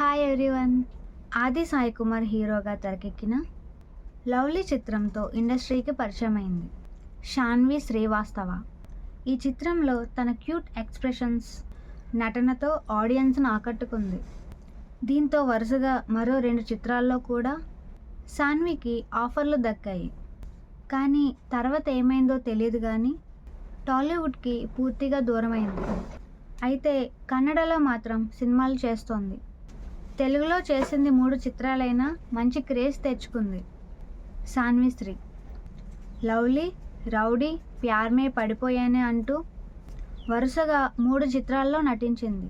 Hi everyone. ఆది సాయి కుమార్ హీరోగా తెరకెక్కిన 'లవ్లీ' చిత్రంతో ఇండస్ట్రీకి పరిచయమైంది శాన్వి శ్రీవాస్తవ. ఈ చిత్రంలో తన క్యూట్ ఎక్స్‌ప్రెషన్స్, నటనతో ఆడియన్స్‌ను ఆకట్టుకుంది. దీంతో వరుసగా మరో 2 చిత్రాల్లో కూడా శాన్వికి ఆఫర్లు దక్కాయి. కానీ తర్వాత ఏమైందో తెలీదు గానీ టాలీవుడ్‌కి పూర్తిగా దూరమైంది. అయితే కన్నడలో మాత్రం సినిమాలు చేస్తోంది. తెలుగులో చేసింది 3 చిత్రాలైనా మంచి క్రేజ్ తెచ్చుకుంది శాన్వి శ్రీ. 'లవ్లీ', 'రౌడీ', 'ప్యార్ మే పడిపోయానే' అంటూ వరుసగా 3 చిత్రాల్లో నటించింది.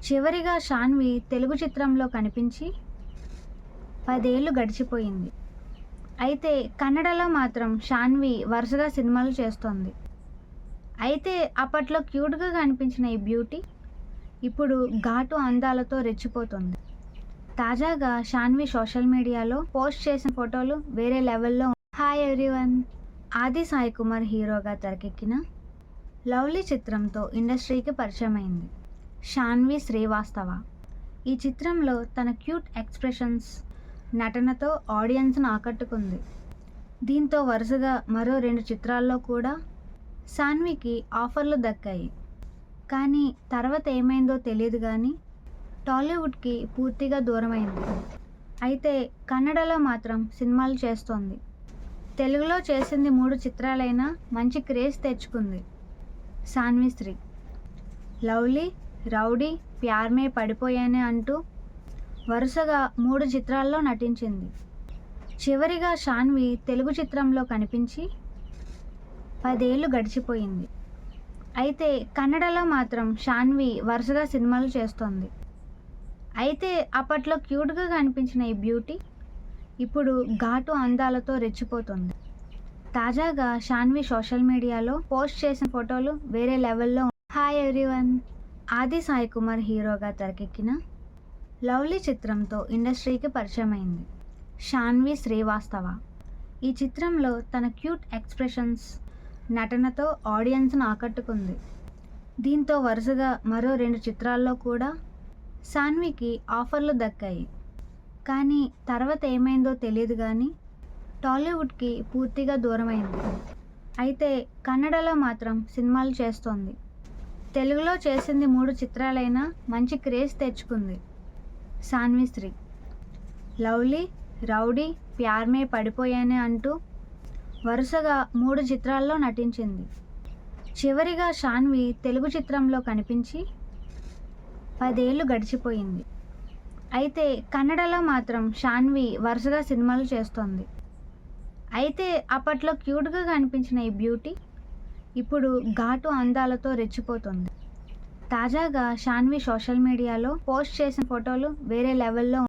చివరిగా శాన్వి తెలుగు చిత్రంలో కనిపించి 10 ఏళ్లు గడిచిపోయింది. అయితే కన్నడలో మాత్రం శాన్వి వరుసగా సినిమాలు చేస్తోంది. అయితే అప్పట్లో క్యూట్‌గా కనిపించిన ఈ బ్యూటీ ఇప్పుడు ఘాటు అందాలతో రెచ్చిపోతోంది. తాజాగా శాన్వి సోషల్ మీడియాలో పోస్ట్ చేసిన ఫోటోలు వేరే లెవెల్‌లో. Hi everyone. ఆది సాయి కుమార్ హీరోగా తెరకెక్కిన 'లవ్లీ' చిత్రంతో ఇండస్ట్రీకి పరిచయమైంది శాన్వి శ్రీవాస్తవ. ఈ చిత్రంలో తన క్యూట్ ఎక్స్‌ప్రెషన్స్, నటనతో ఆడియన్స్‌ను ఆకట్టుకుంది. దీంతో వరుసగా మరో 2 చిత్రాల్లో కూడా శాన్వికి ఆఫర్లు దక్కాయి. కానీ తర్వాత ఏమైందో తెలీదు గానీ టాలీవుడ్‌కి పూర్తిగా దూరమైంది. అయితే కన్నడలో మాత్రం సినిమాలు చేస్తోంది. తెలుగులో చేసింది 3 చిత్రాలైనా మంచి క్రేజ్ తెచ్చుకుంది శాన్వి శ్రీ. 'లవ్లీ', 'రౌడీ', 'ప్యార్ మే పడిపోయానే' అంటూ వరుసగా 3 చిత్రాల్లో నటించింది. చివరిగా శాన్వి తెలుగు చిత్రంలో కనిపించి 10 ఏళ్లు గడిచిపోయింది. అయితే కన్నడలో మాత్రం శాన్వి వరుసగా సినిమాలు చేస్తోంది. అయితే అప్పట్లో క్యూట్‌గా కనిపించిన ఈ బ్యూటీ ఇప్పుడు ఘాటు అందాలతో రెచ్చిపోతోంది. తాజాగా శాన్వి సోషల్ మీడియాలో పోస్ట్ చేసిన ఫోటోలు వేరే లెవెల్‌లో. Hi everyone. ఆది సాయి కుమార్ హీరోగా తెరకెక్కిన 'లవ్లీ' చిత్రంతో ఇండస్ట్రీకి పరిచయమైంది శాన్వి శ్రీవాస్తవ. ఈ చిత్రంలో తన క్యూట్ ఎక్స్‌ప్రెషన్స్, నటనతో ఆడియన్స్‌ను ఆకట్టుకుంది. దీంతో వరుసగా మరో 2 చిత్రాల్లో కూడా శాన్వికి ఆఫర్లు దక్కాయి. కానీ తర్వాత ఏమైందో తెలీదు గానీ టాలీవుడ్‌కి పూర్తిగా దూరమైంది. అయితే కన్నడలో మాత్రం సినిమాలు చేస్తోంది. తెలుగులో చేసింది 3 చిత్రాలైనా మంచి క్రేజ్ తెచ్చుకుంది శాన్వి శ్రీ. 'లవ్లీ', 'రౌడీ', 'ప్యార్ మే పడిపోయానే' అంటూ వరుసగా 3 చిత్రాల్లో నటించింది. చివరిగా శాన్వి తెలుగు చిత్రంలో కనిపించి 10 ఏళ్లు గడిచిపోయింది. అయితే కన్నడలో మాత్రం శాన్వి వరుసగా సినిమాలు చేస్తోంది. అయితే అప్పట్లో క్యూట్‌గా కనిపించిన ఈ బ్యూటీ ఇప్పుడు ఘాటు అందాలతో రెచ్చిపోతోంది. తాజాగా శాన్వి సోషల్ మీడియాలో పోస్ట్ చేసిన ఫోటోలు వేరే లెవెల్‌లో.